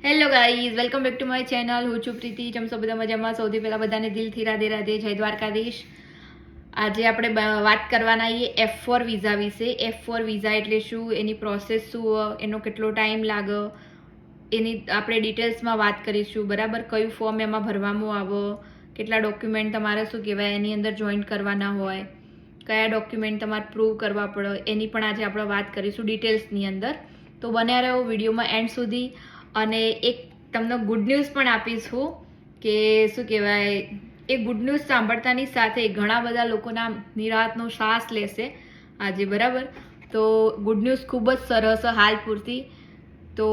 Hello guys, welcome back to my channel. હું છું પ્રીતિ. જમશો બધા મજામાં? સૌથી પહેલાં બધાને દિલથી રાધે રાધે, જય દ્વારકાધીશ. આજે આપણે વાત કરવાના છીએ F4 વિઝા વિશે. F4 વિઝા એટલે શું, એની પ્રોસેસ શું, એનો કેટલો ટાઈમ લાગે, એની આપણે ડિટેલ્સમાં વાત કરીશું. બરાબર, કયું ફોર્મ એમાં ભરવામાં આવે, કેટલા ડોક્યુમેન્ટ તમારે શું કહેવાય એની અંદર જોઈન્ટ કરવાના હોય, કયા ડોક્યુમેન્ટ તમારે પ્રૂવ કરવા પડે, એની પણ આજે આપણે વાત કરીશું ડિટેલ્સની અંદર. તો બન્યા રહો વિડીયોમાં એન્ડ સુધી. અને એક તમને ગુડ ન્યૂઝ પણ આપીશું કે શું કહેવાય, એ ગુડ ન્યૂઝ સાંભળતાની સાથે ઘણા બધા લોકોના નિરાહતનો શ્વાસ લેશે આજે. બરાબર, તો ગુડ ન્યૂઝ ખૂબ જ સરસ હાલ પૂરતી. તો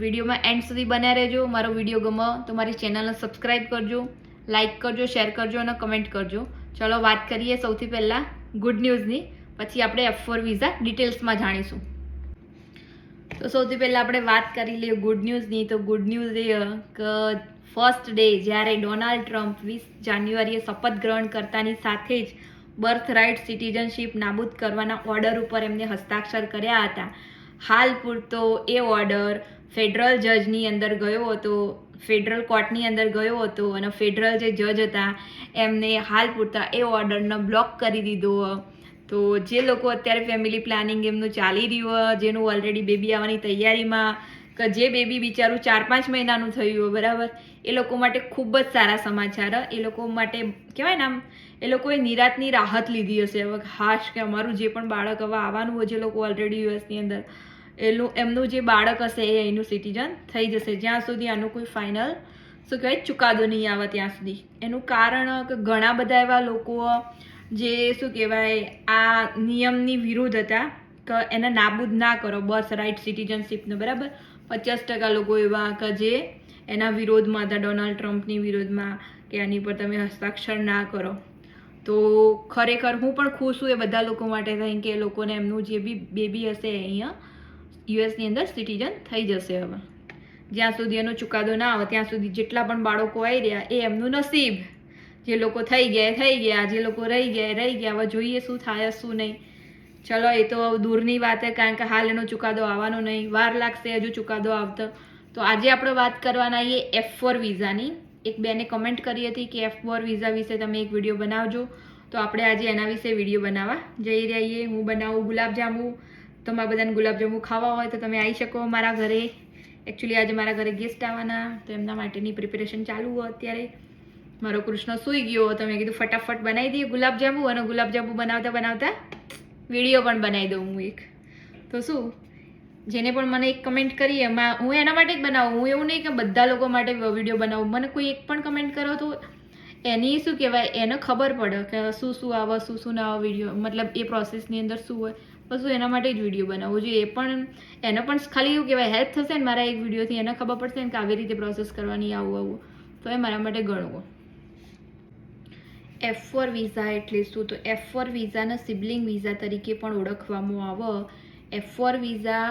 વિડીયોમાં એન્ડ સુધી બન્યા રહેજો. મારો વિડીયો ગમે તો મારી ચેનલને સબસ્ક્રાઈબ કરજો, લાઇક કરજો, શેર કરજો અને કમેન્ટ કરજો. ચલો વાત કરીએ સૌથી પહેલાં ગુડ ન્યૂઝની, પછી આપણે F4 વિઝા ડિટેલ્સમાં જાણીશું. તો સૌથી પહેલાં આપણે વાત કરી લઈએ ગુડ ન્યૂઝની. તો ગુડ ન્યૂઝ એ કે ફર્સ્ટ ડે જ્યારે ડોનાલ્ડ ટ્રમ્પ 20 જાન્યુઆરીએ શપથ ગ્રહણ કરતાની સાથે જ બર્થ રાઇટ સિટીઝનશીપ નાબૂદ કરવાના ઓર્ડર ઉપર એમને હસ્તાક્ષર કર્યા હતા. હાલ પૂરતો એ ઓર્ડર ફેડરલ જજની અંદર ગયો હતો, ફેડરલ કોર્ટની અંદર ગયો હતો અને ફેડરલ જે જજ હતા એમને હાલ પૂરતા એ ઓર્ડરને બ્લોક કરી દીધો. તો જે લોકો અત્યારે ફેમિલી પ્લાનિંગ એમનું ચાલી રહ્યું, જેનું ઓલરેડી બેબી આવવાની તૈયારીમાં, કે જે બેબી બિચારું 4-5 મહિનાનું થયું હોય, બરાબર, એ લોકો માટે ખૂબ જ સારા સમાચાર. એ લોકો માટે કહેવાય ને, આમ એ લોકોએ નિરાતની રાહત લીધી હશે હવે. હાશ કે અમારું જે પણ બાળક હવે આવવાનું હોય, જે લોકો ઓલરેડી યુએસની અંદર એમનું જે બાળક હશે એ અહીંનું સિટીઝન થઈ જશે, જ્યાં સુધી આનું કોઈ ફાઇનલ શું કહેવાય ચુકાદો નહીં આવે ત્યાં સુધી. એનું કારણ કે ઘણા બધા એવા લોકો જે શું કહેવાય આ નિયમની વિરુદ્ધ હતા કે એને નાબૂદ ના કરો બર્થ રાઇટ સિટીઝનશીપને. બરાબર, 50% લોકો એવા કે જે એના વિરોધમાં હતા, ડોનાલ્ડ ટ્રમ્પની વિરોધમાં, કે આની પર તમે હસ્તાક્ષર ના કરો. તો ખરેખર હું પણ ખુશ છું એ બધા લોકો માટે થઈને કે એ લોકોને એમનું જે બી બેબી હશે અહીંયા યુએસની અંદર સિટીઝન થઈ જશે. હવે જ્યાં સુધી એનો ચુકાદો ના આવે ત્યાં સુધી જેટલા પણ બાળકો આવી રહ્યા એ એમનું નસીબ. જે લોકો થઈ ગયા, જે લોકો રહી ગયા. હવે જોઈએ શું થાય શું નહીં. ચલો, એ તો દૂરની વાત છે, કારણ કે હાલ એનો ચુકાદો આવવાનો નહીં, વાર લાગશે હજુ ચુકાદો આવતો. તો આજે આપણે વાત કરવાના છીએ F4 વિઝાની. એક બેને કમેન્ટ કરી હતી કે F4 વિઝા વિશે તમે એક વિડીયો બનાવજો, તો આપણે આજે એના વિશે વિડીયો બનાવવા જઈ રહ્યા છીએ. હું બનાવું ગુલાબજાંબુ. તમારા બધાને ગુલાબજાંબુ ખાવા હોય તો તમે આવી શકો મારા ઘરે. એકચ્યુઅલી આજે મારા ઘરે ગેસ્ટ આવવાના, તો એમના માટેની પ્રિપેરેશન ચાલુ હોય અત્યારે. મારો કૃષ્ણ સૂઈ ગયો, તમે કીધું ફટાફટ બનાવી દઈએ ગુલાબજાંબુ, અને ગુલાબજાંબુ બનાવતા બનાવતા વિડીયો પણ બનાવી દઉં હું એક. તો શું, જેને પણ મને એક કમેન્ટ કરી એમાં હું એના માટે જ બનાવું. હું એવું નહીં કે બધા લોકો માટે વિડીયો બનાવું. મને કોઈ એક પણ કમેન્ટ કરો તો એની શું કહેવાય એને ખબર પડે કે શું શું આવે, શું શું ના આવે વિડીયો, મતલબ એ પ્રોસેસની અંદર શું હોય, બસ હું એના માટે જ વિડીયો બનાવું છું. એ પણ એને પણ ખાલી એવું કહેવાય હેલ્પ થશે ને મારા એક વિડીયોથી, એને ખબર પડશે ને કે આવી રીતે પ્રોસેસ કરવાની, આવું તો એ મારા માટે ગણવું. F4 વિઝા એટલે શું? તો F4 વિઝાને સિબલિંગ વિઝા તરીકે પણ ઓળખવામાં આવે. F4 વિઝા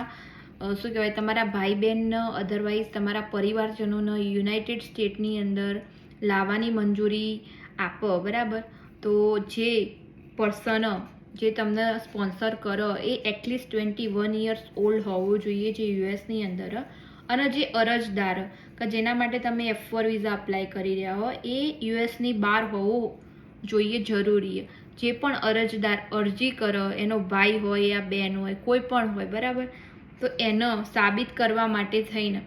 શું કહેવાય તમારા ભાઈ બહેનને, અધરવાઇઝ તમારા પરિવારજનોને યુનાઇટેડ સ્ટેટની અંદર લાવવાની મંજૂરી આપો. બરાબર, તો જે પર્સન જે તમને સ્પોન્સર કરો એ એટલીસ્ટ 21 યર્સ ઓલ્ડ હોવું જોઈએ જે યુએસની અંદર, અને જે અરજદાર કે જેના માટે તમે F4 વિઝા અપ્લાય કરી રહ્યા હો એ યુએસની બહાર હોવું જોઈએ જરૂરી. જે પણ અરજદાર અરજી કરો એનો ભાઈ હોય યા બહેન હોય, કોઈ પણ હોય, બરાબર, તો એને સાબિત કરવા માટે થઈને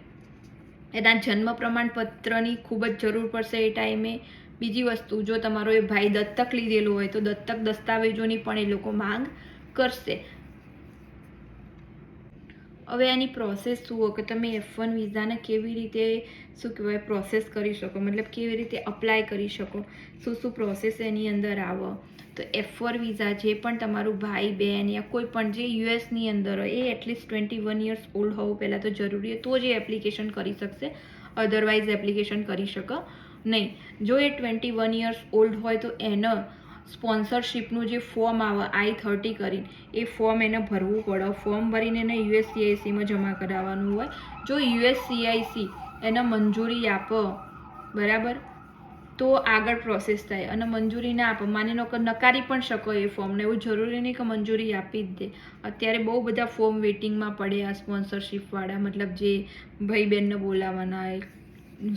એના જન્મ પ્રમાણપત્રની ખૂબ જ જરૂર પડશે એ ટાઈમે. બીજી વસ્તુ, જો તમારો એ ભાઈ દત્તક લીધેલો હોય તો દત્તક દસ્તાવેજોની પણ એ લોકો માંગ કરશે. હવે આની પ્રોસેસ શું હોય કે તમે F1 વિઝાને કેવી રીતે શું કહેવાય પ્રોસેસ કરી શકો, મતલબ કેવી રીતે અપ્લાય કરી શકો, શું શું પ્રોસેસ એની અંદર આવે. તો F4 વિઝા જે પણ તમારું ભાઈ બહેન યા કોઈ પણ જે યુએસની અંદર હોય એ એટલીસ્ટ 21 યર્સ ઓલ્ડ હોવું પહેલાં તો જરૂરી હોય, તો જ એ એપ્લિકેશન કરી શકશે. અધરવાઇઝ એપ્લિકેશન કરી શકે નહીં. જો એ 21 યર્સ ઓલ્ડ હોય તો એને સ્પોન્સરશિપનું જે ફોર્મ આવે I-30 કરીને, એ ફોર્મ એને ભરવું પડે. ફોર્મ ભરીને એને USCICમાં જમા કરાવવાનું હોય. જો USCIC એને મંજૂરી આપો, બરાબર, તો આગળ પ્રોસેસ થાય. અને મંજૂરી ના આપો, માની લો કે નકારી પણ શકો એ ફોર્મને. એવું જરૂરી નહીં કે મંજૂરી આપી જ દે. અત્યારે બહુ બધા ફોર્મ વેટિંગમાં પડ્યા સ્પોન્સરશિપવાળા, મતલબ જે ભાઈ બહેનને બોલાવવાના,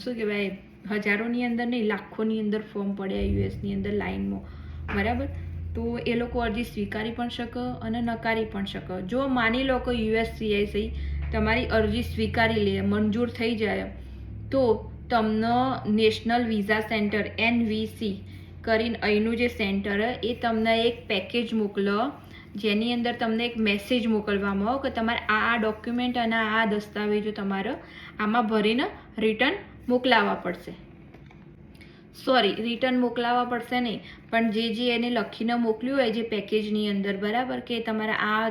શું કહેવાય, હજારોની અંદર નહીં, લાખોની અંદર ફોર્મ પડ્યા યુએસની અંદર લાઇનમાં, બરાબર. તો એ લોકો અરજી સ્વીકારી પણ શકે અને નકારી પણ શકે. જો માની લો કે USCIS તમારી અરજી સ્વીકારી લે, મંજૂર થઈ જાય, તો તમને નેશનલ વિઝા સેન્ટર NVC કરીને અહીંનું જે સેન્ટર એ તમને એક પેકેજ મોકલો, જેની અંદર તમને એક મેસેજ મોકલવામાં આવે કે તમારે આ ડોક્યુમેન્ટ અને આ દસ્તાવેજો તમારે આમાં ભરીને રિટર્ન મોકલાવવા પડશે. સોરી, રિટર્ન મોકલાવવા પડશે નહીં, પણ જે એને લખીને મોકલ્યું હોય જે પેકેજની અંદર, બરાબર, કે તમારે આ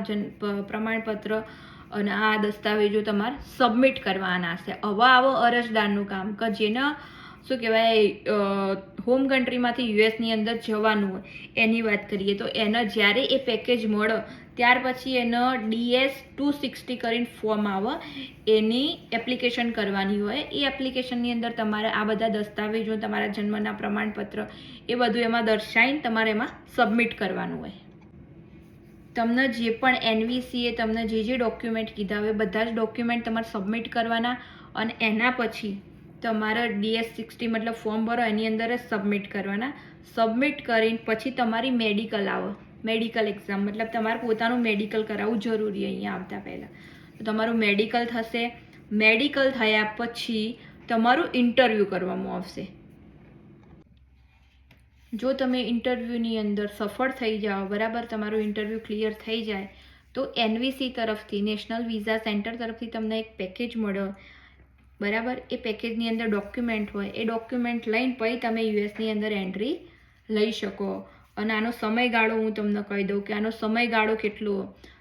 પ્રમાણપત્ર અને આ દસ્તાવેજો તમારે સબમિટ કરવાના છે. હવે આવો અરજદારનું કામ કે જેને શું કહેવાય હોમ કન્ટ્રીમાંથી યુએસની અંદર જવાનું હોય એની વાત કરીએ તો એને જ્યારે એ પેકેજ મળે ત્યાર પછી એને DS-260 કરીને ફોર્મ આવે, એની એપ્લિકેશન કરવાની હોય. એ એપ્લિકેશનની અંદર તમારે આ બધા દસ્તાવેજો, તમારા જન્મના પ્રમાણપત્ર, એ બધું એમાં દર્શાવીને તમારે એમાં સબમિટ કરવાનું હોય. તમને જે પણ NVC એ તમને જે ડોક્યુમેન્ટ કીધા હોય બધા જ ડોક્યુમેન્ટ તમારે સબમિટ કરવાના. અને એના પછી તમારે DS-60 મતલબ ફોર્મ ભરો એની અંદર જ સબમિટ કરવાના. સબમિટ કરીને પછી તમારી મેડિકલ આવે, મેડિકલ એક્ઝામ, મતલબ તમારે પોતાનું મેડિકલ કરાવવું જરૂરી અહીંયા આવતા પહેલાં. તો તમારું મેડિકલ થશે. મેડિકલ થયા પછી તમારું ઇન્ટરવ્યૂ કરવામાં આવશે. જો તમે ઇન્ટરવ્યૂની અંદર સફળ થઈ જાઓ, બરાબર, તમારું ઇન્ટરવ્યૂ ક્લિયર થઈ જાય, તો NVC તરફથી, નેશનલ વિઝા સેન્ટર તરફથી તમને એક પેકેજ મળે, બરાબર. એ પેકેજની અંદર ડોક્યુમેન્ટ હોય, એ ડોક્યુમેન્ટ લઈને પછી તમે યુએસની અંદર એન્ટ્રી લઈ શકો. અને આનો સમયગાળો હું તમને કહી દઉં કે આનો સમયગાળો કેટલો.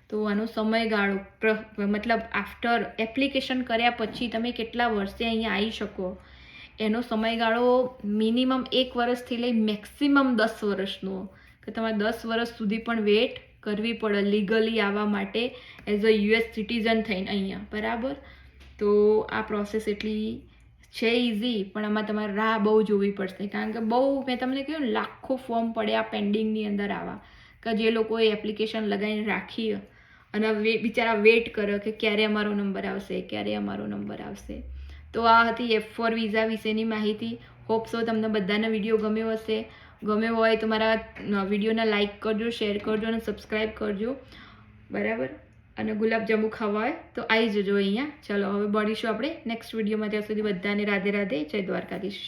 તો આનો સમયગાળો મતલબ આફ્ટર એપ્લિકેશન કર્યા પછી તમે કેટલા વર્ષે અહીંયા આવી શકો, એનો સમયગાળો મિનિમમ 1 વર્ષથી લઈ મેક્સિમમ 10 વર્ષનો, કે તમારે 10 વર્ષ સુધી પણ વેટ કરવી પડે લીગલી આવવા માટે એઝ અ US સિટીઝન થઈને અહીંયા, બરાબર. તો આ પ્રોસેસ એટલી છે ઇઝી, પણ આમાં તમારે રાહ બહુ જોવી પડશે, કારણ કે બહુ, મેં તમને કહ્યું ને, લાખો ફોર્મ પડ્યા પેન્ડિંગની અંદર આવા, કે જે લોકોએ એપ્લિકેશન લગાવીને રાખી અને બિચારા વેટ કરે કે ક્યારે અમારો નંબર આવશે, ક્યારે અમારો નંબર આવશે. તો આ હતી F4 વિઝા વિશેની માહિતી. હોપ સો તમને બધાને વિડીયો ગમ્યો હશે. ગમ્યો હોય તો મારા વિડીયોને લાઇક કરજો, શેર કરજો અને સબસ્ક્રાઈબ કરજો, બરાબર. અને ગુલાબજાંબુ ખાવા હોય તો આવી જજો અહીંયા. ચલો હવે મળીશું આપણે નેક્સ્ટ વિડીયોમાં. ત્યાં સુધી બધાને રાધે રાધે, જય દ્વારકાધીશ.